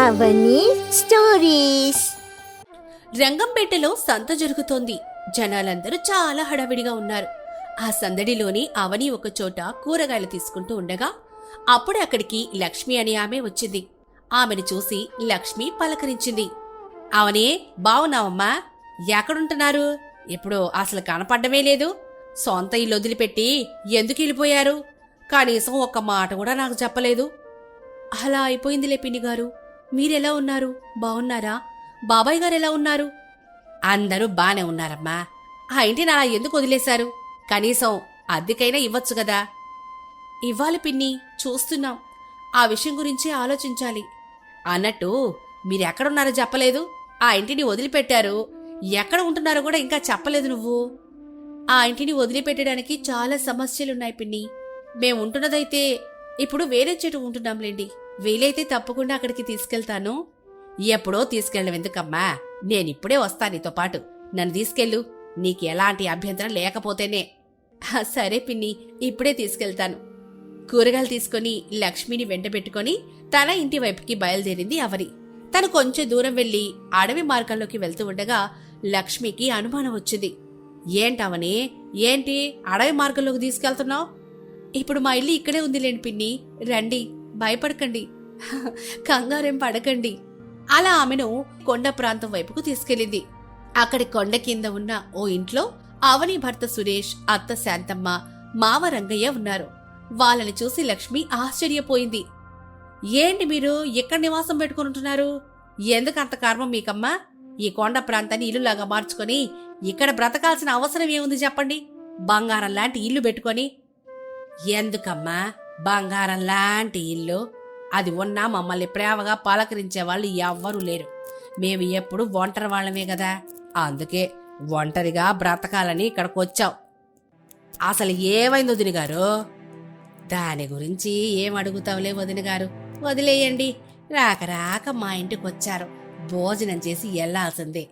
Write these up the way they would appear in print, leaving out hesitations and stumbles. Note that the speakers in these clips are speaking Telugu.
అవని స్టోరీస్. రంగంపేటలో సంత జరుగుతోంది. జనాలందరూ చాలా హడావిడిగా ఉన్నారు. ఆ సందడిలోని అవని ఒకచోట కూరగాయలు తీసుకుంటూ ఉండగా అప్పుడే అక్కడికి లక్ష్మి అనే ఆమె వచ్చింది. ఆమెను చూసి లక్ష్మి పలకరించింది. అవని, బావున్నావమ్మా? ఎక్కడుంటున్నారు? ఇప్పుడు అసలు కనపడ్డమే లేదు. సొంత ఇల్లు వదిలిపెట్టి ఎందుకు వెళ్ళిపోయారు? కనీసం ఒక్క మాట కూడా నాకు చెప్పలేదు. అలా అయిపోయిందిలే పిన్నిగారు. మీరెలా ఉన్నారు? బావున్నారా? బాబాయ్ గారు ఎలా ఉన్నారు? అందరూ బానే ఉన్నారమ్మా. ఆ ఇంటిని అలా ఎందుకు వదిలేశారు? కనీసం అద్దెకైనా ఇవ్వచ్చు కదా. ఇవ్వాలి పిన్ని, చూస్తున్నాం. ఆ విషయం గురించి ఆలోచించాలి. అన్నట్టు మీరెక్కడున్నారో చెప్పలేదు. ఆ ఇంటిని వదిలిపెట్టారు, ఎక్కడ ఉంటున్నారో కూడా ఇంకా చెప్పలేదు నువ్వు. ఆ ఇంటిని వదిలిపెట్టడానికి చాలా సమస్యలున్నాయి పిన్ని. మేముంటున్నదైతే ఇప్పుడు వేరే చెట్టు ఉంటున్నాంలేండి. వీలైతే తప్పకుండా అక్కడికి తీసుకెళ్తాను. ఎప్పుడో తీసుకెళ్ళవెందుకమ్మా? నేనిప్పుడే వస్తా నీతో పాటు. నన్ను తీసుకెళ్ళు. నీకు ఎలాంటి అభ్యంతరం లేకపోతేనే. సరే పిన్ని, ఇప్పుడే తీసుకెళ్తాను. కూరగాయలు తీసుకుని లక్ష్మిని వెంటబెట్టుకుని తన ఇంటి వైపుకి బయలుదేరింది అవని. తను కొంచెం దూరం వెళ్లి అడవి మార్గంలోకి వెళ్తూ ఉండగా లక్ష్మికి అనుమానం వచ్చింది. ఏంటవని, ఏంటి అడవి మార్గంలోకి తీసుకెళ్తున్నావు? ఇప్పుడు మా ఇల్లు ఇక్కడే ఉందిలేండి పిన్ని, రండి, భయపడకండి, కంగారేం పడకండి. అలా ఆమెను కొండ ప్రాంతం వైపుకు తీసుకెళ్లింది. అక్కడి కొండ కింద ఉన్న ఓ ఇంట్లో అవని భర్త సురేష్, అత్త శాంతమ్మ, మావ రంగయ్య ఉన్నారు. వాళ్ళని చూసి లక్ష్మి ఆశ్చర్యపోయింది. ఏంటి మీరు ఇక్కడ నివాసం పెట్టుకుంటున్నారు? ఎందుకంత కర్మం మీకమ్మా? ఈ కొండ ప్రాంతాన్ని ఇల్లులాగా మార్చుకొని ఇక్కడ బ్రతకాల్సిన అవసరం ఏముంది చెప్పండి? బంగారం లాంటి ఇల్లు పెట్టుకొని. ఎందుకమ్మా బంగారం లాంటి ఇల్లు? అది ఉన్నా మమ్మల్ని ప్రేమగా పలకరించే వాళ్ళు ఎవ్వరూ లేరు. మేము ఎప్పుడు ఒంటరి వాళ్ళమే కదా, అందుకే ఒంటరిగా బ్రతకాలని ఇక్కడికి వచ్చాం. అసలు ఏమైంది వదిన గారు? దాని గురించి ఏం అడుగుతావులే వదిన గారు, వదిలేయండి. రాక రాక మా ఇంటికి వచ్చారు, భోజనం చేసి వెళ్లాల్సిందే.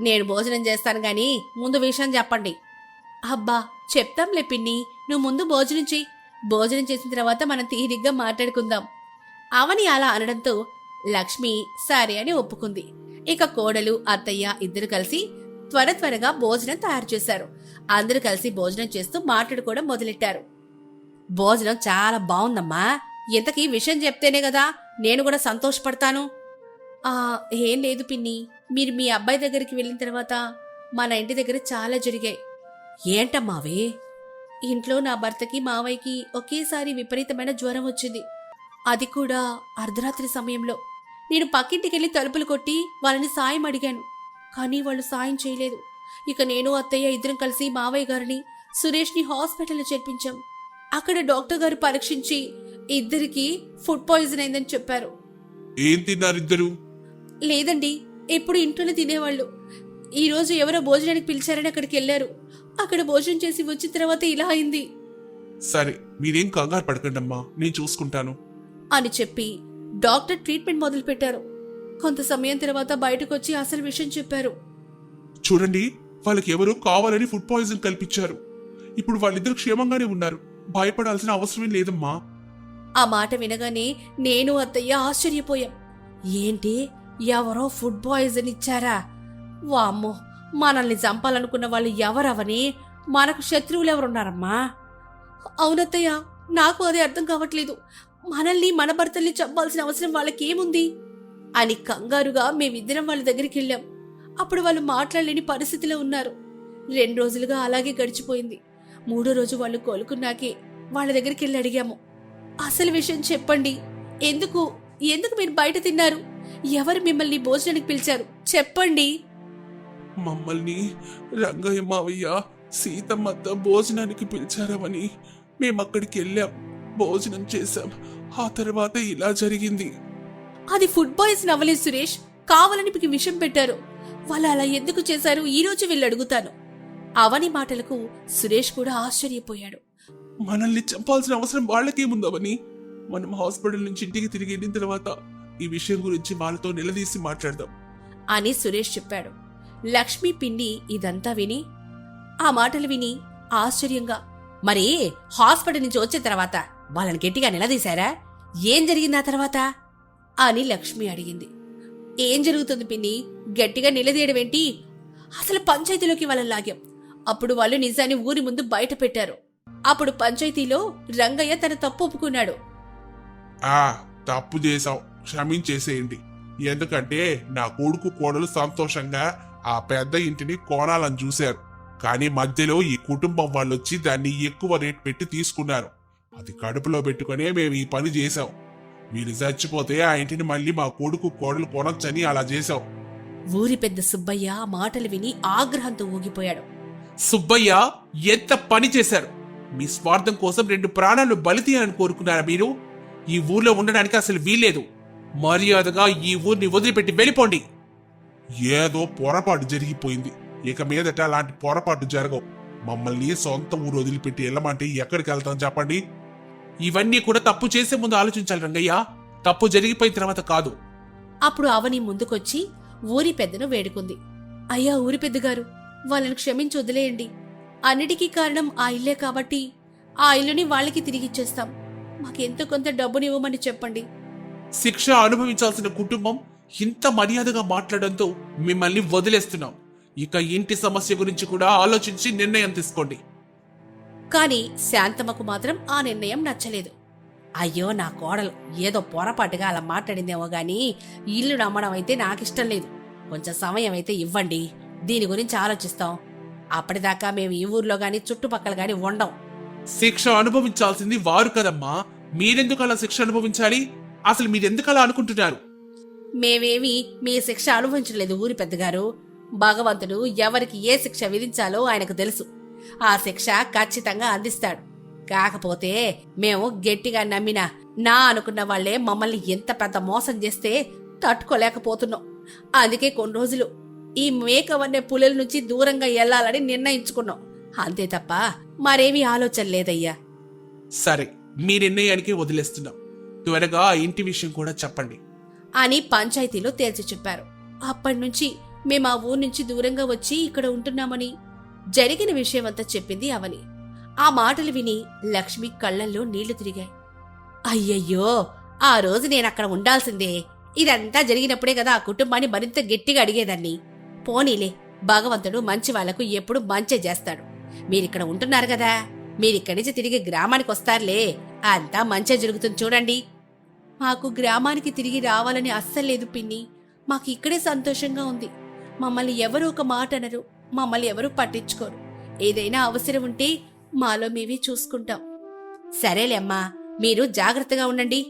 నేను భోజనం చేస్తాను గాని ముందు విషయం చెప్పండి. అబ్బా చెప్తాంలే పిన్ని, నువ్వు ముందు భోజనం చెయ్యి. భోజనం చేసిన తర్వాత మనం తీరిగ్గా మాట్లాడుకుందాం. అవని అలా అనడంతో లక్ష్మి సరే అని ఒప్పుకుంది. ఇక కోడలు, అత్తయ్య ఇద్దరు కలిసి త్వరగా భోజనం తయారు చేశారు. అందరూ కలిసి భోజనం చేస్తూ మాట్లాడుకోవడం మొదలెట్టారు. భోజనం చాలా బాగుందమ్మా. ఇంతకీ విషయం చెప్తేనే కదా నేను కూడా సంతోషపడతాను. ఏం లేదు పిన్ని, మీరు మీ అబ్బాయి దగ్గరికి వెళ్ళిన తర్వాత మన ఇంటి దగ్గర చాలా జరిగాయి. ఏంటమ్మావే? ఇంట్లో నా భర్తకి, మావయ్యకి ఒకేసారి విపరీతమైన జ్వరం వచ్చింది. అది కూడా అర్ధరాత్రి సమయంలో. నేను పక్కింటికెళ్ళి తలుపులు కొట్టి వాళ్ళని సాయం అడిగాను, కానీ వాళ్ళు సాయం చేయలేదు. ఇక నేను, అత్తయ్య ఇద్దరం కలిసి మావయ్య గారిని, సురేష్ని హాస్పిటల్లో చేర్పించాం. అక్కడ డాక్టర్ గారు పరీక్షించి ఇద్దరికి ఫుడ్ పాయిజన్ అయిందని చెప్పారు. ఏం తిన్నారు ఇద్దరు? లేదండి, ఎప్పుడు ఇంట్లోనే తినేవాళ్ళు. ఈరోజు ఎవరో భోజనానికి పిలిచారని అక్కడికి వెళ్లారు. అక్కడ భోజనం చేసి వచ్చిన తర్వాత ఇలా అయింది. సరే, మీరేం కంగారు పడకండమ్మా, నేను చూసుకుంటాను అని చెప్పి డాక్టర్ ట్రీట్మెంట్ మొదలు పెట్టారు. కొంత సమయం తర్వాత బయటకు వచ్చి అసలు విషయం చెప్పారు. చూడండి, వాళ్ళకి ఎవరో కావాలని ఫుడ్ పాయిజన్ కల్పించారు. ఇప్పుడు వాళ్ళిద్దరు క్షేమంగానే ఉన్నారు, భయపడాల్సిన అవసరమే లేదమ్మా. ఆ మాట వినగానే నేను, అత్తయ్య ఆశ్చర్యపోయాం. ఏంటి, ఎవరో ఫుడ్ పాయిజన్ ఇచ్చారా? వామ్మో, మనల్ని చంపాలనుకున్న వాళ్ళు ఎవరవని? మనకు శత్రువులు ఎవరున్నారమ్మా? అవునత్తయ్య, నాకు అదే అర్థం కావట్లేదు. మనల్ని, మన భర్తల్ని చంపాల్సిన అవసరం వాళ్ళకేముంది అని కంగారుగా మేమిద్దరం వాళ్ళ దగ్గరికి వెళ్ళాం. అప్పుడు వాళ్ళు మాట్లాడలేని పరిస్థితిలో ఉన్నారు. 2 రోజులుగా అలాగే గడిచిపోయింది. 3వ రోజు వాళ్ళు కోలుకున్నాకే వాళ్ళ దగ్గరికి వెళ్ళి అడిగాము, అసలు విషయం చెప్పండి. ఎందుకు మీరు బయట తిన్నారు? ఎవరు మిమ్మల్ని భోజనానికి పిలిచారు? చెప్పండి. మమ్మల్ని రంగయ్య మావయ్య, సీతమ్మత్త భోజనానికి పిలిచారవని మేమక్కడికి వెళ్ళాం, భోజనం చేశాం. ఆ తర్వాత ఇలా జరిగింది. అది ఫుడ్ పాయిజన్ అవ్వలేదు సురేష్, కావాలని మీకు విషం పెట్టారు. వాళ్ళు అలా ఎందుకు చేశారు? ఈ రోజు వెళ్ళి అడుగుతాను. అవని మాటలకు సురేష్ కూడా ఆశ్చర్యపోయాడు. మనల్ని చంపాల్సిన అవసరం వాళ్ళకేముందవని? మనం హాస్పిటల్ నుంచి ఇంటికి తిరిగి వెళ్ళిన తర్వాత ఈ విషయం గురించి వాళ్ళతో నిలదీసి మాట్లాడదాం అని సురేష్ చెప్పాడు. లక్ష్మి పిన్ని ఇదంతా విని, ఆ మాటలు విని ఆశ్చర్యంగా, మరి హాస్పిటల్ నుంచి వచ్చిన తర్వాత వాళ్ళని గట్టిగా నిలదీశారా? ఏం జరిగింది ఆ తర్వాత అని లక్ష్మి అడిగింది. ఏం జరుగుతుంది పిన్ని? గట్టిగా నిలదీయడమేంటి? అసలు పంచాయతీలోకి వాళ్ళని లాగాం. అప్పుడు వాళ్ళు నిజాన్ని ఊరి ముందు బయట పెట్టారు. అప్పుడు పంచాయతీలో రంగయ్య తన తప్పు ఒప్పుకున్నాడు. తప్పు చేశావు, క్షమించేసేయండి. ఎందుకంటే నా కొడుకు కోడలు సంతోషంగా ఆ పెద్ద ఇంటిని కొనాలని చూశారు. కానీ మధ్యలో ఈ కుటుంబం వాళ్ళొచ్చి దాన్ని ఎక్కువ రేట్ పెట్టి తీసుకున్నారు. అది కడుపులో పెట్టుకునే మేము ఈ పని చేశాం. వీళ్ళు చచ్చిపోతే ఆ ఇంటిని మళ్ళీ మా కొడుకు కోడలు కొనొచ్చని అలా చేశాం. ఊరి పెద్ద సుబ్బయ్య ఆ మాటలు విని ఆగ్రహంతో ఊగిపోయాడు. సుబ్బయ్య, ఎంత పని చేశారు! మీ స్వార్థం కోసం 2 ప్రాణాలు బలి తీయాలని కోరుకున్నారా మీరు? ఈ ఊర్లో ఉండడానికి అసలు వీల్లేదు. మర్యాదగా ఈ ఊరిని వదిలిపెట్టి వెళ్ళిపోండి. ఏదో పొరపాటు జరిగిపోయింది. ఇక మీదట అలాంటి పొరపాటు జరగవు. మమ్మల్ని సొంత ఊరు వదిలిపెట్టి వెళ్ళమంటే ఎక్కడికి వెళ్తాం చెప్పండి? ఇవన్నీ కూడా తప్పు చేసే ముందు ఆలోచించాలి రంగయ్య, తప్పు జరిగిపోయిన తర్వాత కాదు. అప్పుడు అవని ముందుకొచ్చి ఊరి పెద్దను వేడుకుంది. అయ్యా ఊరి పెద్దగారు, వాళ్ళని క్షమించి వదిలేయండి. అన్నిటికీ కారణం ఆ ఇల్లే కాబట్టి ఆ ఇల్లుని వాళ్ళకి తిరిగిచ్చేస్తాం. మాకెంతో కొంత డబ్బునివ్వమని చెప్పండి. శిక్ష అనుభవించాల్సిన కుటుంబం ఇంత మర్యాదగా మాట్లాడంతో మిమ్మల్ని వదిలేస్తున్నాం. ఇక ఇంటి సమస్య గురించి కూడా ఆలోచించి నిర్ణయం తీసుకోండి. కాని శాంతమ్మకు మాత్రం ఆ నిర్ణయం నచ్చలేదు. అయ్యో నా కోడలు ఏదో పొరపాటుగా అలా మాట్లాడిందేమో గాని ఇల్లు నమ్మడం అయితే నాకిష్టం లేదు. కొంచెం సమయం అయితే ఇవ్వండి, దీని గురించి ఆలోచిస్తాం. అప్పటిదాకా మేము ఈ ఊర్లో గాని చుట్టుపక్కల గాని ఉండం. శిక్ష అనుభవించాల్సింది వారు కదమ్మా, మీరెందుకు అలా శిక్ష అనుభవించాలి? అసలు మీరెందుకు అలా అనుకుంటున్నారు? మేమేమి మీ శిక్ష అనుభవించలేదు ఊరి పెద్దగారు. భగవంతుడు ఎవరికి ఏ శిక్ష విధించాలో ఆయనకు తెలుసు. ఆ శిక్ష ఖచ్చితంగా అందిస్తాడు. కాకపోతే మేము గట్టిగా నమ్మిన నా అనుకున్న వాళ్లే మమ్మల్ని ఎంత పెద్ద మోసం చేస్తే తట్టుకోలేకపోతున్నాం. అందుకే కొన్ని రోజులు ఈ మేకవన్నే పులుల నుంచి దూరంగా వెళ్లాలని నిర్ణయించుకున్నాం. అంతే తప్ప మరేమీ ఆలోచన లేదయ్యా. సరే, మీ నిర్ణయానికి వదిలేస్తున్నాం. త్వరగా ఆ ఇంటి విషయం కూడా చెప్పండి అని పంచాయతీలో తేల్చి చెప్పారు. అప్పటినుంచి మేము ఆ ఊరు నుంచి దూరంగా వచ్చి ఇక్కడ ఉంటున్నామని జరిగిన విషయమంతా చెప్పింది అవని. ఆ మాటలు విని లక్ష్మి కళ్లల్లో నీళ్లు తిరిగాయి. అయ్యయ్యో, ఆ రోజు నేనక్కడ ఉండాల్సిందే. ఇదంతా జరిగినప్పుడే కదా ఆ కుటుంబాన్ని మరింత గట్టిగా అడిగేదాన్ని. పోనీలే, భగవంతుడు మంచి వాళ్లకు ఎప్పుడు మంచే చేస్తాడు. మీరిక్కడ ఉంటున్నారు కదా, మీరిక్కడి నుంచి తిరిగి గ్రామానికి వస్తారులే, అంతా మంచే జరుగుతుంది చూడండి. మాకు గ్రామానికి తిరిగి రావాలని అస్సలేదు పిన్ని. మాకు ఇక్కడే సంతోషంగా ఉంది. మమ్మల్ని ఎవరూ ఒక మాట అనరు, మమ్మల్ని ఎవరూ పట్టించుకోరు. ఏదైనా అవసరం ఉంటే మాలో మేమే చూసుకుంటాం. సరేలే అమ్మా, మీరు జాగ్రత్తగా ఉండండి.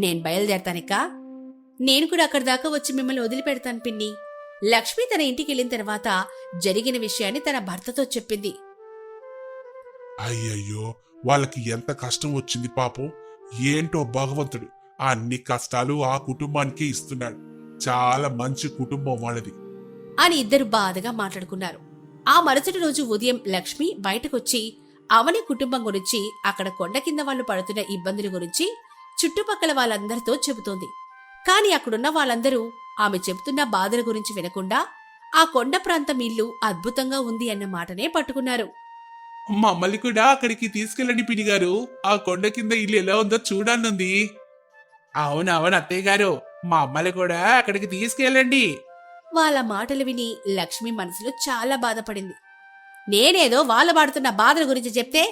నేను బయలుదేరతానిక. నేను కూడా అక్కడి దాకా వచ్చి మిమ్మల్ని వదిలిపెడతాను పిన్ని. లక్ష్మి తన ఇంటికి వెళ్ళిన తర్వాత జరిగిన విషయాన్ని తన భర్తతో చెప్పింది. అయ్యయ్యో, వాళ్ళకి ఎంత కష్టం వచ్చింది పాపం. ఏంటో భగవంతుడు అన్ని కష్టాలు ఆ కుటుంబానికి ఇస్తున్నాడు. చాలా మంచి కుటుంబం వాళ్ళది అని ఇద్దరు బాధగా మాట్లాడుకున్నారు. ఆ మరుసటి రోజు ఉదయం లక్ష్మి బయటకొచ్చి అవని కుటుంబం గురించి, అక్కడ కొండ కింద వాళ్ళు పడుతున్న ఇబ్బందుల గురించి చుట్టుపక్కల వాళ్ళందరితో చెబుతోంది. కాని అక్కడున్న వాళ్ళందరూ ఆమె చెబుతున్న బాధల గురించి వినకుండా ఆ కొండ ప్రాంతం ఇల్లు అద్భుతంగా ఉంది అన్న మాటనే పట్టుకున్నారు. మమ్మల్ని కూడా అక్కడికి తీసుకెళ్ళండి పినిగారు. ఆ కొండ కింద ఇల్లు ఎలా ఉందో చూడాలనుంది. అవునవును అత్తయ్య గారు, మా అమ్మని కూడా అక్కడికి తీసుకెళ్ళండి. వాళ్ళ మాటలు విని లక్ష్మి మనసులో చాలా బాధపడింది. నేనేదో వాళ్ళ పడుతున్న బాధల గురించి చెప్తే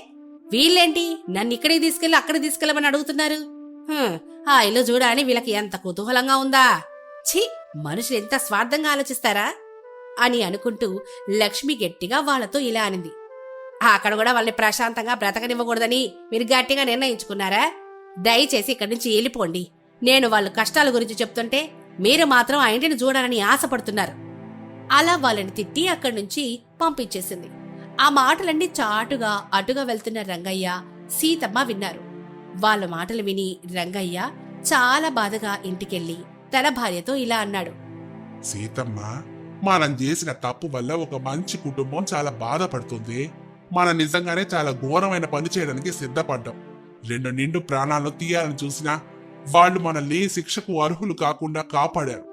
వీళ్ళేంటి నన్ను ఇక్కడికి తీసుకెళ్లి అక్కడికి తీసుకెళ్ళమని అడుగుతున్నారు. ఆ ఇల్లు చూడాలని వీళ్ళకి ఎంత కుతూహలంగా ఉందా. ఛీ, మనుషులు ఎంత స్వార్థంగా ఆలోచిస్తారా అని అనుకుంటూ లక్ష్మి గట్టిగా వాళ్లతో ఇలా అనింది. అక్కడ కూడా వాళ్ళని ప్రశాంతంగా బ్రతకనివ్వకూడదని మీరు గట్టిగా నిర్ణయించుకున్నారా? దయచేసి ఇక్కడి నుంచి వెళ్ళిపోండి. నేను వాళ్ళ కష్టాల గురించి చెప్తుంటే మీరు మాత్రం ఆ ఇంటిని చూడాలని ఆశపడుతున్నారు. అలా వాళ్ళని తిట్టి అక్కడి నుంచి పంపించేసింది. ఆ మాటలన్నీ చాటుగా అటుగా వెళ్తున్న రంగయ్య, సీతమ్మ విన్నారు. వాళ్ళ మాటలు విని రంగయ్య చాలా బాధగా ఇంటికెళ్లి తన భార్యతో ఇలా అన్నాడు. సీతమ్మ, మనం చేసిన తప్పు వల్ల ఒక మంచి కుటుంబం చాలా బాధపడుతుంది. మనం నిజంగానే చాలా ఘోరమైన పని చేయడానికి సిద్ధపడ్డాం. 2 నిండు ప్రాణాలను తీయాలని చూసినా వాళ్ళు మనల్ని శిక్షకు అర్హులు కాకుండా కాపాడారు.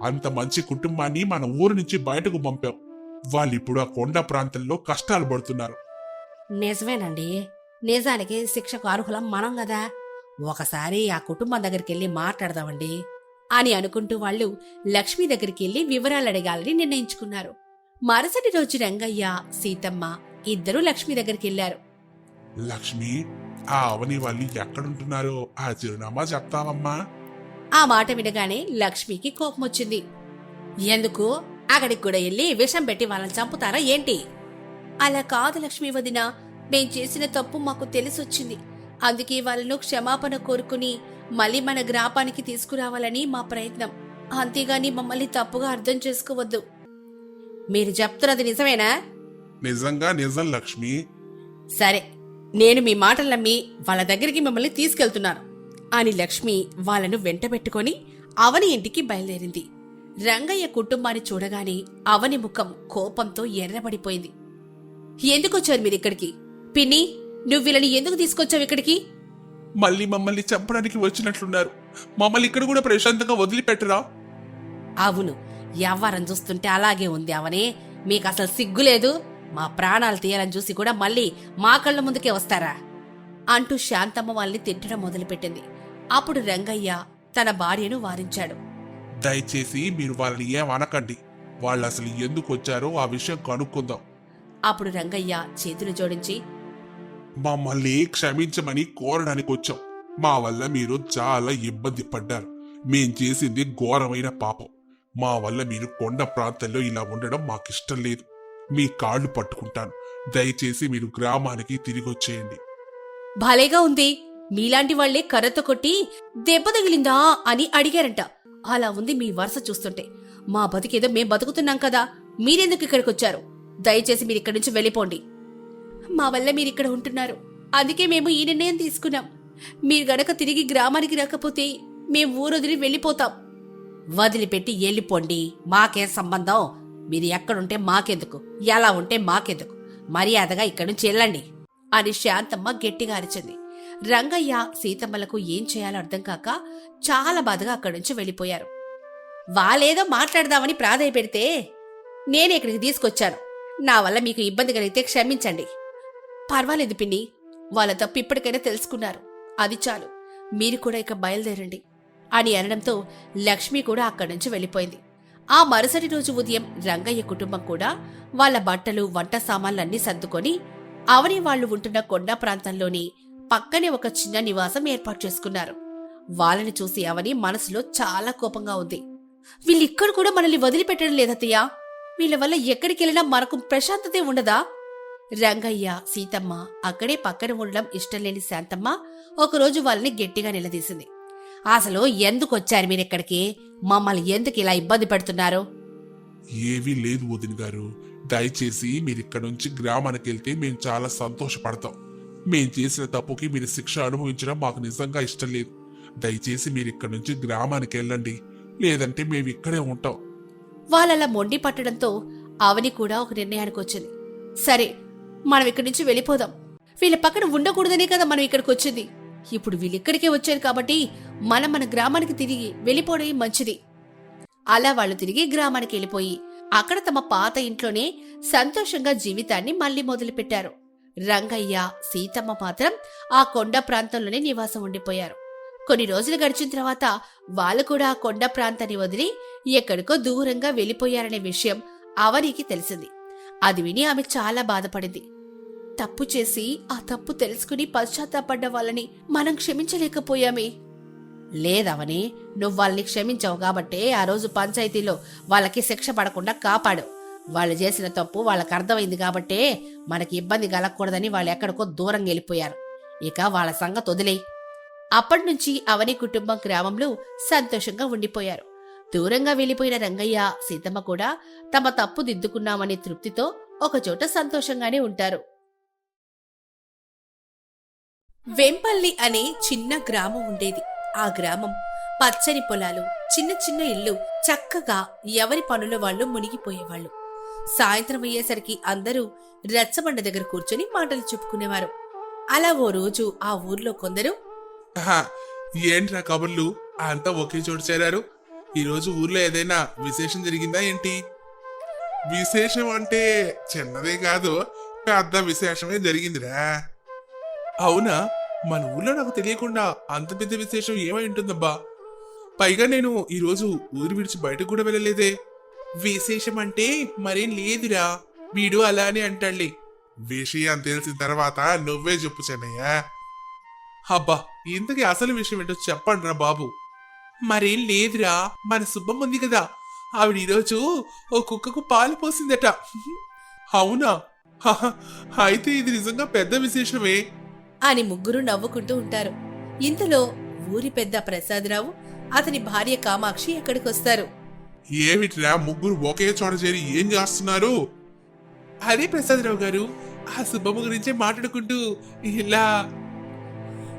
అంత మంచి కుటుంబాన్ని మన ఊరు నుంచి బయటకు పంపాం. వాళ్ళిప్పుడు ఆ కొండ ప్రాంతంలో కష్టాలు పడుతున్నారు. నిజమేనండి, నిజానికి శిక్షకు అర్హులం మనం కదా. ఒకసారి ఆ కుటుంబం దగ్గరికి వెళ్ళి మాట్లాడదామండి. అని అనుకుంటూ వాళ్ళు లక్ష్మి దగ్గరికి వెళ్లి వివరాలు అడగాలని నిర్ణయించుకున్నారు. మరుసటి రోజు రంగయ్య సీతమ్మ ఇద్దరూ లక్ష్మి దగ్గరికి వెళ్లారు. లక్ష్మి, ఆ అవని వాళ్ళు ఎక్కడుంటున్నారో ఆ చిరునామా చెప్తావమ్మా? ఆ మాట వినగానే లక్ష్మికి కోపం వచ్చింది. ఎందుకు అక్కడికి కూడా వెళ్ళి విషం పెట్టి వాళ్ళని చంపుతారా ఏంటి? అలా కాదు లక్ష్మి వదిన, మేం చేసిన తప్పు మాకు తెలిసొచ్చింది. అందుకే వాళ్ళను క్షమాపణ కోరుకుని మళ్ళీ మన గ్రామానికి తీసుకురావాలని మా ప్రయత్నం. అంతేగాని మమ్మల్ని తప్పుగా అర్థం చేసుకోవద్దు. మీరు చెప్తున్నది నిజమేనా? నిజంగా నిజం లక్ష్మి. సరే, నేను మీ మాటలు నమ్మి వాళ్ళ దగ్గరికి మిమ్మల్ని తీసుకెళ్తున్నాను అని లక్ష్మి వాళ్ళను వెంటబెట్టుకొని అవని ఇంటికి బయలుదేరింది. రంగయ్య కుటుంబాన్ని చూడగానే అవని ముఖం కోపంతో ఎర్రబడిపోయింది. ఎందుకొచ్చారు మీరిక్కడికి? పిన్ని, నువ్వు వీళ్ళని ఎందుకు తీసుకొచ్చావు ఇక్కడికి? మళ్ళీ మమ్మల్ని చంపడానికి వచ్చినట్లున్నారు. మమ్మల్ని ఇక్కడ కూడా ప్రశాంతంగా వదిలిపెట్టరా? అవును, ఎవ్వరం చూస్తుంటే అలాగే ఉంది అవనే. మీకు అసలు సిగ్గులేదు? మా ప్రాణాలు తీయాలని చూసి కూడా మళ్ళీ మా కళ్ళ ముందుకే వస్తారా అంటూ శాంతమ్మ వాళ్ళని తిట్టడం మొదలుపెట్టింది. అప్పుడు రంగయ్య తన భార్యను వారించాడు. దయచేసి మీరు వాళ్ళని ఏం అనకండి. వాళ్ళు అసలు ఎందుకు వచ్చారో ఆ విషయం కనుక్కుందాం. అప్పుడు రంగయ్య చేతులు జోడించి, మమ్మల్ని క్షమించమని కోరడానికి వచ్చాం. మా వల్ల మీరు చాలా ఇబ్బంది పడ్డారు. మేం చేసింది ఘోరమైన పాపం. మా వల్ల మీరు కొండ ప్రాంతంలో ఇలా ఉండడం మాకిష్టం లేదు. మీ కాళ్ళు పట్టుకుంటాను. దయచేసి మీరు గ్రామానికి తిరిగి వచ్చేయండి. భలేగా ఉంది. మీలాంటి వాళ్లే కర్రతో కొట్టి దెబ్బ తగిలిందా అని అడిగారంట. అలా ఉంది మీ వరుస చూస్తుంటే. మా బతికేదో మేం బతుకుతున్నాం కదా, మీరెందుకు ఇక్కడికొచ్చారు? దయచేసి మీరిక్కడి నుంచి వెళ్ళిపోండి. మా వల్ల మీరిక్కడ ఉంటున్నారు, అందుకే మేము ఈ నిర్ణయం తీసుకున్నాం. మీరు గనక తిరిగి గ్రామానికి రాకపోతే మేం ఊరొదిలి వెళ్ళిపోతాం. వదిలిపెట్టి వెళ్ళిపోండి, మాకే సంబంధం. మీరు ఎక్కడుంటే మాకెందుకు, ఎలా ఉంటే మాకెందుకు. మర్యాదగా ఇక్కడి నుంచి వెళ్ళండి అని శాంతమ్మ గట్టిగా అరిచింది. రంగయ్య సీతమ్మలకు ఏం చేయాలో అర్థం కాక చాలా బాధగా అక్కడి నుంచి వెళ్ళిపోయారు. వాళ్ళేదో మాట్లాడదామని ప్రాధేయపెడితే నేనే ఇక్కడికి తీసుకొచ్చాను. నా వల్ల మీకు ఇబ్బంది కలిగితే క్షమించండి. పర్వాలేదు పిన్ని, వాళ్ళ తప్పు ఇప్పటికైనా తెలుసుకున్నారు, అది చాలు. మీరు కూడా ఇక బయలుదేరండి అని అనడంతో లక్ష్మి కూడా అక్కడి నుంచి వెళ్ళిపోయింది. ఆ మరుసటి రోజు ఉదయం రంగయ్య కుటుంబం కూడా వాళ్ళ బట్టలు వంట సామాన్లన్నీ సర్దుకొని అవని వాళ్లు ఉంటున్న కొండ ప్రాంతంలోని పక్కనే ఒక చిన్న నివాసం ఏర్పాటు చేసుకున్నారు. వాళ్ళని చూసి అవని మనసులో చాలా కోపంగా ఉంది. వీళ్ళిక్కడ కూడా మనల్ని వదిలిపెట్టడం లేదత్తయ్యా. వీళ్ళ వల్ల ఎక్కడికెళ్ళినా మనకు ప్రశాంతతే ఉండదా? రంగయ్య సీతమ్మ అక్కడే పక్కన ఉండడం ఇష్టం లేని శాంతమ్మ ఒకరోజు వాళ్ళని గట్టిగా నిలదీసింది. అసలు ఎందుకొచ్చారు మీరిక్కడికి? మమ్మల్ని ఎందుకు ఇలా ఇబ్బంది పెడుతున్నారు? ఏవీ లేదు వదిన గారు. దయచేసి మీరిక్కడి నుంచి గ్రామానికి వెళ్తే మేము చాలా సంతోషపడతాం. మేం చేసిన తప్పుకి మీరు శిక్ష అనుభవించడం మాకు నిజంగా ఇష్టం లేదు. దయచేసి మీరిక్కడి నుంచి గ్రామానికి వెళ్ళండి, లేదంటే మేము ఇక్కడే ఉంటాం. వాళ్ళలా మొండి పట్టడంతో అవని కూడా ఒక నిర్ణయానికి వచ్చింది. సరే, మనం ఇక్కడి నుంచి వెళ్ళిపోదాం. వీళ్ళ పక్కన ఉండకూడదనే కదా మనం ఇక్కడికి వచ్చింది. ఇప్పుడు వీళ్ళిక్కడికే వచ్చారు కాబట్టి మనం మన గ్రామానికి తిరిగి వెళ్ళిపోవడం మంచిది. అలా వాళ్ళు తిరిగి గ్రామానికి వెళ్ళిపోయి అక్కడ తమ పాత ఇంట్లోనే సంతోషంగా జీవితాన్ని మళ్లీ మొదలుపెట్టారు. రంగయ్య సీతమ్మ మాత్రం ఆ కొండ ప్రాంతంలోనే నివాసం ఉండిపోయారు. కొన్ని రోజులు గడిచిన తర్వాత వాళ్ళు కూడా ఆ కొండ ప్రాంతాన్ని వదిలి ఎక్కడికో దూరంగా వెళ్లిపోయారనే విషయం అవనికి తెలిసింది. అది విని ఆమె చాలా బాధపడింది. తప్పు చేసి ఆ తప్పు తెలుసుకుని పశ్చాత్తాపడ్డ వాళ్ళని మనం క్షమించలేకపోయామే. లేదవని, నువ్వు వాళ్ళని క్షమించావు కాబట్టే ఆ రోజు పంచాయతీలో వాళ్ళకి శిక్ష పడకుండా కాపాడు. వాళ్ళు చేసిన తప్పు వాళ్ళకి అర్థమైంది కాబట్టే మనకి ఇబ్బంది కలగకూడదని వాళ్ళు ఎక్కడికో దూరంగా వెళ్ళిపోయారు. ఇక వాళ్ళ సంగతి వదిలేయ్. అప్పటినుంచి అవని కుటుంబం గ్రామంలో సంతోషంగా ఉండిపోయారు. దూరంగా వెళ్లిపోయిన రంగయ్య సీతమ్మ కూడా తమ తప్పు దిద్దుకున్నామనే తృప్తితో ఒకచోట సంతోషంగానే ఉంటారు. వెంపల్లి అనే చిన్న గ్రామం ఉండేది. ఆ గ్రామం పచ్చని పొలాలు, చిన్న చిన్న ఇళ్లు, చక్కగా ఎవరి పనుల వాళ్ళు మునిగిపోయేవాళ్లు. సాయంత్రం అయ్యేసరికి అందరూ రచ్చబండ దగ్గర కూర్చొని మాటలు చెప్పుకునేవారు. అలా ఓ రోజు ఆ ఊర్లో కొందరు, ఏంట్రా కబుర్లు అంతా ఒకే చోటు చేరారు? ఈరోజు ఊర్లో ఏదైనా విశేషం జరిగిందా ఏంటి? విశేషం అంటే చిన్నదే కాదు, పెద్ద విశేషమే జరిగిందిరా. అవునా? మన ఊర్లో నాకు తెలియకుండా అంత పెద్ద విశేషం ఏమై ఉంటుందబ్బా? పైగా నేను ఈరోజు ఊరు విడిచి బయటకు కూడా వెళ్ళలేదే. విశేషం అంటే మరేం లేదురా, వీడు అలానే అంటాడులే. విషయం తెలిసిన తర్వాత నువ్వే చెప్పు చెన్నయ్య. అబ్బా, ఇంతకీ అసలు విషయం ఏంటో చెప్పండి రా బాబు. మరేం లేదురా, మన సుబ్బమ్మ ఉంది కదా, ఆవిడ ఈరోజు ఓ కుక్కకు పాలు పోసిందట. అవునా? హహ, అయితే ఇది నిజంగా పెద్ద విశేషమే. అని ముగ్గురు నవ్వుకుంటూ ఉంటారు. ఇంతలో ఊరి పెద్ద ప్రసాదరావు అతని భార్య కామాక్షి అక్కడికొస్తారు. ఏమిట్రా ముగ్గురు ఒకే చోట చేరి ఏం చేస్తున్నారు? అదే ప్రసాదరావు గారు, ఆ సుబ్బమ్మ గురించే మాట్లాడుకుంటూ ఇలా.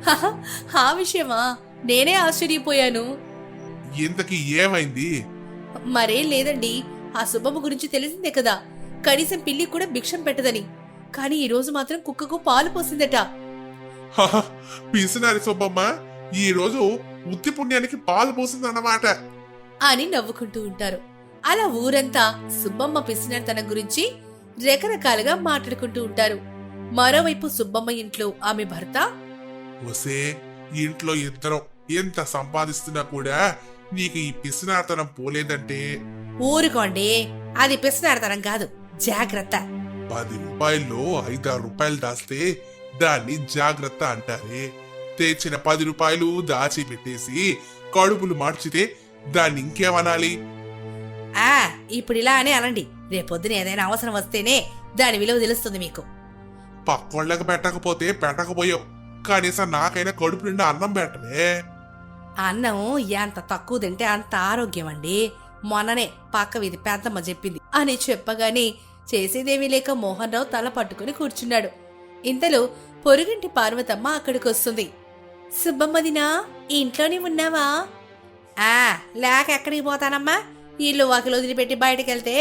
"హహ, ఆ విషయమా? నేనే ఆశ్చర్యపోయాను. ఇంతకీ ఏమైంది? మరేం లేదండి, ఆ సుబ్బమ్మ గురించి తెలిసిందే కదా, కనీసం పిల్లి కూడా భిక్షం పెట్టదని. కానీ ఈ రోజు మాత్రం కుక్కకు పాలు పోసిందట. హహ, పిసినారి సుబ్బమ్మ ఈ రోజు ఉత్తి పుణ్యానికి పాలు పోసిందన్నమాట. అని నవ్వుకుంటూ ఉంటారు. అలా ఊరంతా సుబ్బమ్మ పిసినతనం గురించి రకరకాలుగా మాట్లాడుకుంటూ ఉంటారు. మరోవైపు సుబ్బమ్మ ఇంట్లో ఆమె భర్త, వసే, ఇంట్లో ఇద్దరం ఎంత సంపాదిస్తున్నా కూడా నీకు ఈ పిసినార్తనం పోలేదంటే ఊరుకోండి, అది పిసినాడతనం కాదు, జాగ్రత్త. 10 రూపాయల్లో 5-6 రూపాయలు దాస్తే దాన్ని జాగ్రత్త అంటారే. తెచ్చిన 10 రూపాయలు దాచి పెట్టేసి కడుపులు మార్చితే దాన్ని ఇంకేమనాలి? ఆ ఇప్పుడు ఇలా అనే అనండి, రేపొద్దున ఏదైనా అవసరం వస్తేనే దాని విలువ తెలుస్తుంది మీకు. పక్కోళ్ళకి పెట్టకపోతే పెట్టకపోయావు, కనీసం నాకైనా కడుపు నిండా అన్నం పెట్టవే. అన్నం ఎంత తక్కువ తింటే అంత ఆరోగ్యం అండి, మొన్ననే పక్క వీధి పెద్దమ్మ చెప్పింది అని చెప్పగానే చేసేదేమీ లేక మోహన్ రావు తల పట్టుకుని కూర్చున్నాడు. ఇంతలో పొరుగింటి పార్వతమ్మ అక్కడికొస్తుంది. సుబ్బమ్మదినా, ఇంట్లోనే ఉన్నావా? ఆ లేక ఎక్కడికి పోతానమ్మా, ఇల్లు వాకిలు వదిలిపెట్టి బయటకెళ్తే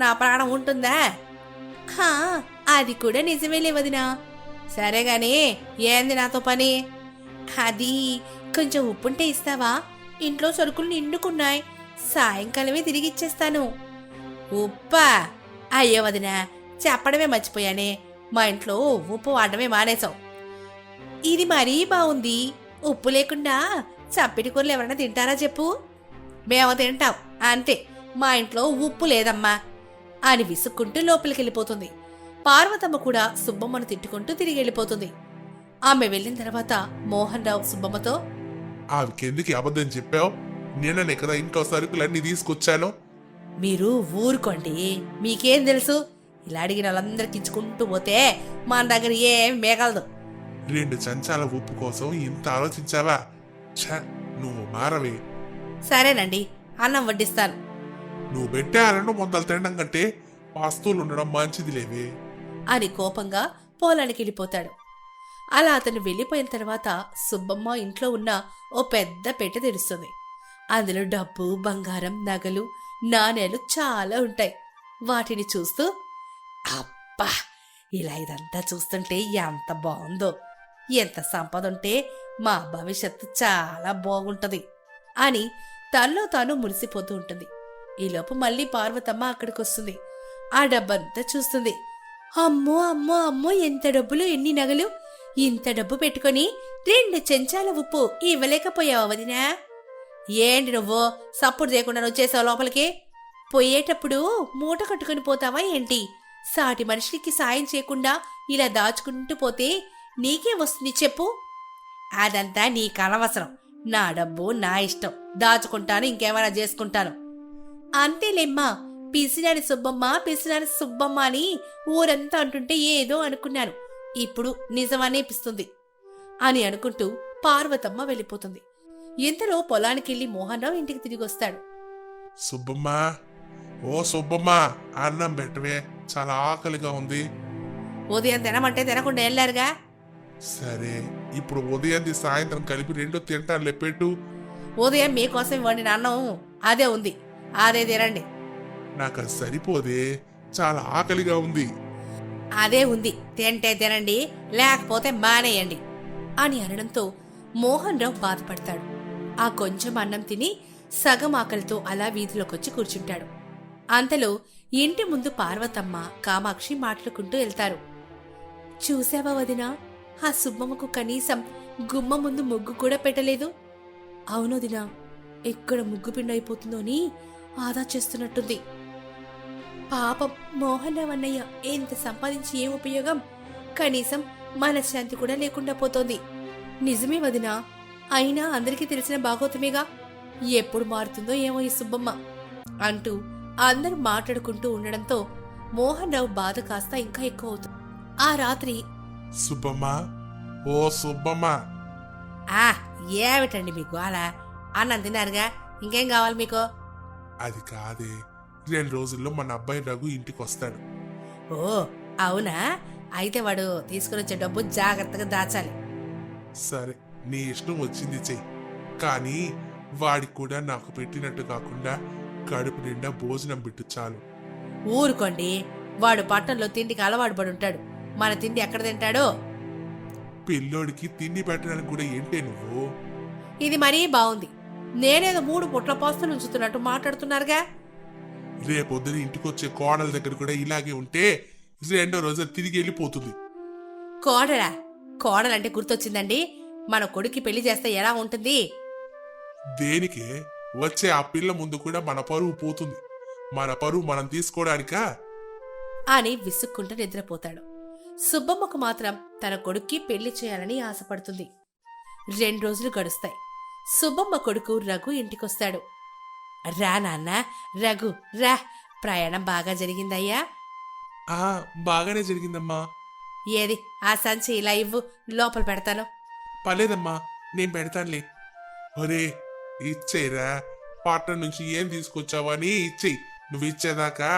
నా ప్రాణం ఉంటుందా? హా, అది కూడా నిజమేలే వదినా. సరేగాని ఏంది నాతో పని? అది కొంచెం ఉప్పుంటే ఇస్తావా? ఇంట్లో సరుకులు నిండుకున్నాయి, సాయంకాలమే తిరిగిచ్చేస్తాను. ఉప్పా? అయ్యో వదినా, చెప్పడమే మర్చిపోయానే, మా ఇంట్లో ఉప్పు వాడమే మానేశాం. ఇది మరీ బాగుంది, ఉప్పు లేకుండా చప్పిడి కూరలు ఎవరైనా తింటారా చెప్పు? మేము తింటాం అంతే, మా ఇంట్లో ఉప్పు లేదమ్మా అని విసుక్కుంటూ లోపలికెళ్ళిపోతుంది. పార్వతమ్మ కూడా సుబ్బమ్మను తిట్టుకుంటూ తిరిగి వెళ్ళిపోతుంది. ఆమె వెళ్ళిన తర్వాత మోహన్ రావు సుబ్బమ్మతో, ఆమెకెందుకు అబద్ధం చెప్పావు? నిన్ననే కదా ఇంట్లో సరుకులన్నీ తీసుకొచ్చాను. మీరు ఊరుకోండి, మీకేం తెలుసు? ఇలా అడిగిన వాళ్ళందరికి ఇచ్చుకుంటూ పోతే మన దగ్గర ఏం మిగలదు. 2 చెంచాల ఉప్పు కోసం ఇంత ఆలోచించావా? ఛ, నువ్వు మారవే. సరేనండి, అన్నం వడ్డిస్తాను. నువ్వు పెట్టే అన్నం మొదలు తినడం కంటే వస్తువులు ఉండడం మంచిది లేవే అని కోపంగా పొలానికి వెళ్ళిపోతాడు. అలా అతను వెళ్ళిపోయిన తర్వాత సుబ్బమ్మ ఇంట్లో ఉన్న ఓ పెద్ద పెట్టె తెరుస్తుంది. అందులో డబ్బు, బంగారం, నగలు, నాణేలు చాలా ఉంటాయి. వాటిని చూస్తూ, అబ్బా, ఇలా ఇదంతా చూస్తుంటే ఎంత బాగుందో, ఎంత సంపద ఉంటే మా భవిష్యత్తు చాలా బాగుంటది అని తనలో తాను మురిసిపోతూ ఉంటుంది. ఈలోపు మళ్ళీ పార్వతమ్మ అక్కడికొస్తుంది. ఆ డబ్బంతా చూస్తుంది. అమ్మో అమ్మో అమ్మో, ఎంత డబ్బులు, ఎన్ని నగలు! ఇంత డబ్బు పెట్టుకొని 2 చెంచాల ఉప్పు ఇవ్వలేకపోయావా వదినా? ఏంటి నువ్వు సప్పుడు చేయకుండా వచ్చేసావు లోపలికి? పోయేటప్పుడు మూట కట్టుకుని పోతావా ఏంటి? సాటి మనుషులకి సాయం చేయకుండా ఇలా దాచుకుంటూ పోతే నీకే వస్తుంది చెప్పు? అదంతా నీకు అనవసరం, నా డబ్బు నా ఇష్టం, దాచుకుంటాను, ఇంకేమైనా చేసుకుంటాను. అంతేలేమ్మా, పిసినారి సుబ్బమ్మ, పిసినారి సుబ్బమ్మ అని ఊరంతా అంటుంటే ఏదో అనుకున్నాను, ఇప్పుడు నిజమనిపిస్తుంది అని అనుకుంటూ పార్వతమ్మ వెళ్ళిపోతుంది. ఇంతలో పొలానికెళ్లి మోహన్ రావు ఇంటికి తిరిగి వస్తాడు. సుబ్బమ్మ, ఓ సుబ్బమ్మ, అన్నం పెట్టవే, చాలా ఆకలిగా ఉంది. ఉదయం తినమంటే తినకుండా వెళ్ళారుగా. సరే, ఇప్పుడు ఉదయం సాయంత్రం కలిపి 2 తింటానులే, పెట్టు. ఉదయం మీకోసం వండిన అన్నం అదే ఉంది, అదే తినండి. నాకు అది సరిపోదే, చాలా ఆకలిగా ఉంది. అదే ఉంది, తింటే తినండి, లేకపోతే మానేయండి అని అనడంతో మోహన్ రావు బాధపడతాడు. ఆ కొంచెం అన్నం తిని సగం ఆకలితో అలా వీధిలోకొచ్చి కూర్చుంటాడు. అంతలో ఇంటి ముందు పార్వతమ్మ, కామాక్షి మాట్లాడుకుంటూ వెళ్తారు. చూసావా వదినా, ఆ సుబ్బమ్మకు కనీసం గుమ్మ ముందు ముగ్గు కూడా పెట్టలేదు. అవును వదినా, ఎక్కడ ముగ్గు పిండి అయిపోతుందో అని ఆదా చేస్తున్నట్టుంది. పాపం మోహన్ రావు అన్నయ్య ఎంత సంపాదించి ఏం ఉపయోగం, కనీసం మనశ్శాంతి కూడా లేకుండా పోతోంది. నిజమే వదినా, అయినా అందరికీ తెలిసిన భాగవతమేగా, ఎప్పుడు మారుతుందో ఏమో ఈ సుబ్బమ్మ అంటూ అందరూ మాట్లాడుకుంటూ ఉండడంతో మోహన్ రావు బాధ కాస్త ఇంకా ఎక్కువ అవుతుంది. ఆ రాత్రి సుబ్బమ్మ, ఓ సుబ్బమ్మ, ఏమిటండి మీకు అలా అన్నం తిన్నారుగా, ఇంకేం కావాలి మీకు? అది కాదే, 2 రోజుల్లో మన అబ్బాయి రఘు ఇంటికి వస్తాడు. ఓ అవునా, అయితే వాడు తీసుకుని వచ్చే డబ్బు జాగ్రత్తగా దాచాలి. సరే, నీ ఇష్టం వచ్చింది చెయ్యి, కానీ వాడికి కూడా నాకు పెట్టినట్టు కాకుండా కడుపు నిండా భోజనం పెట్టు చాలు. ఊరుకోండి, వాడు పట్టణంలో తిండికి అలవాటు పడి ఉంటాడు, మన తిండి ఎక్కడ తింటాడో. పిల్లోడికి తిండి పెట్టడానికి కూడా ఏంటే నువ్వు? ఇది మరీ బాగుంది, నేనేదో 3 పుట్ల పోస్తలు ఉంచుతున్నట్టు మాట్లాడుతున్నారుగా. రేపొద్దున ఇంటికొచ్చే కోడల దగ్గర కూడా ఇలాగే ఉంటే 2వ రోజు తిరిగి వెళ్ళిపోతుంది. కోడలా? కోడలంటే గుర్తొచ్చిందండి, మన కొడుక్కి పెళ్లి చేస్తే ఎలా ఉంటుంది? దేనికే, వచ్చే ఆ పిల్ల ముందు కూడా మన పరువు పోతుంది. మన పరువు మనం తీసుకోవడానికా? అని విసుక్కుంటూ నిద్రపోతాడు. సుబ్బమ్మకు మాత్రం తన కొడుక్కి పెళ్లి చేయాలని ఆశపడుతుంది. 2 రోజులు గడుస్తాయి. సుబ్బమ్మ కొడుకు రఘు ఇంటికొస్తాడు. రా నాన్న, రఘు రా, ప్రయాణం బాగా జరిగిందయ్యా? బాగానే జరిగిందమ్మా. ఏది ఆ సంచి ఇలా ఇవ్వు, లోపల పెడతాను. పర్లేదమ్మా, నేను పెడతానులే. ఒరే, ఇచ్చేరా, పట్టణం నుంచి ఏం తీసుకొచ్చావని ఇచ్చేయి. నువ్వు ఇచ్చేదాకా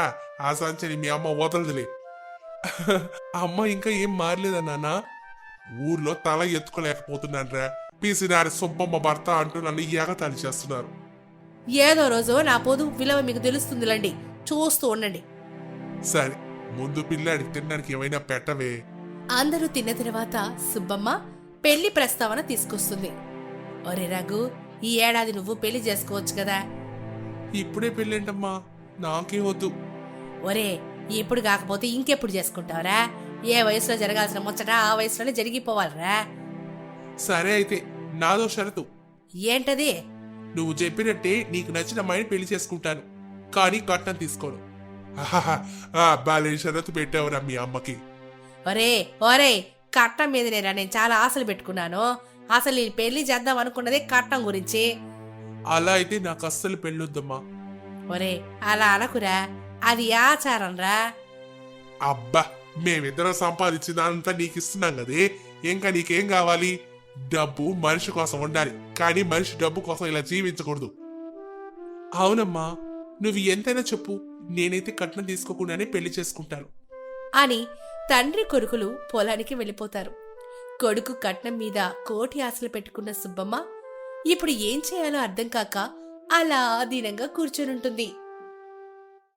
ఆ సంచిని మీ అమ్మ వదలదులే. అమ్మ ఇంకా ఏం మారలేదా నాన్న? ఊర్లో తల ఎత్తుకోలేకపోతున్నానురా, పీసినారి సుబ్బమ్మ భర్త అంటూ నన్ను ఎగతాళి చేస్తున్నారు. ఏదో రోజు నా పొదుపు విలువ మీకు తెలుస్తుందిలండి, చూస్తూ ఉండండి. సరే, ముందు పిల్లాడికి తినడానికి ఏమైనా పెట్టవే. అందరూ తిన్న తర్వాత సుబ్బమ్మ పెళ్లి ప్రస్తావన తీసుకొస్తుంది. ఒరే రఘు, ఈ ఏడాది నువ్వు పెళ్లి చేసుకోవచ్చు కదా. ఇప్పుడే పెళ్ళేంటమ్మా, నాకే వద్దు. ఒరే, ఇప్పుడు కాకపోతే ఇంకెప్పుడు చేసుకుంటావురా? ఏ వయసులో జరగాల్సిన ముచ్చట ఆ వయసులోనే జరిగిపోవాలరా. సరే అయితే, నాదో షరతు. ఏంటది? నువ్వు చెప్పినట్టే నీకు నచ్చిన అమ్మాయిని పెళ్లి చేసుకుంటాను, కానీ కట్నం తీసుకోను. బాలే షరతు పెట్టావురా మీ అమ్మకి. ఒరే ఒరే, కట్నం మీదనేరా నేను చాలా ఆశలు పెట్టుకున్నాను. అసలు నేను పెళ్లి చేద్దాం అనుకున్నదే కట్నం గురించి. అలా అయితే నాకు అస్సలు పెళ్ళొద్దమ్మా. ఒరే అలా అనకురా, అది ఆచారం రా. అబ్బా, మేమిద్దరం సంపాదించిందంతా నీకు ఇస్తున్నాం కదే, ఇంకా నీకేం కావాలి? డబ్బు మనిషి కోసం ఉండాలి, కానీ మనిషి డబ్బు కోసం ఇలా జీవించకూడదు. అవునమ్మా, నువ్వు ఎంతైనా చెప్పు, నేనైతే కట్నం తీసుకోకుండానే పెళ్లి చేసుకుంటాను అని తండ్రి కొడుకులు పొలానికి వెళ్ళిపోతారు. కొడుకు కట్నం మీద కోటి ఆశలు పెట్టుకున్న సుబ్బమ్మ ఇప్పుడు ఏం చేయాలో అర్థం కాక అలా దీనంగా కూర్చొనుంటుంది.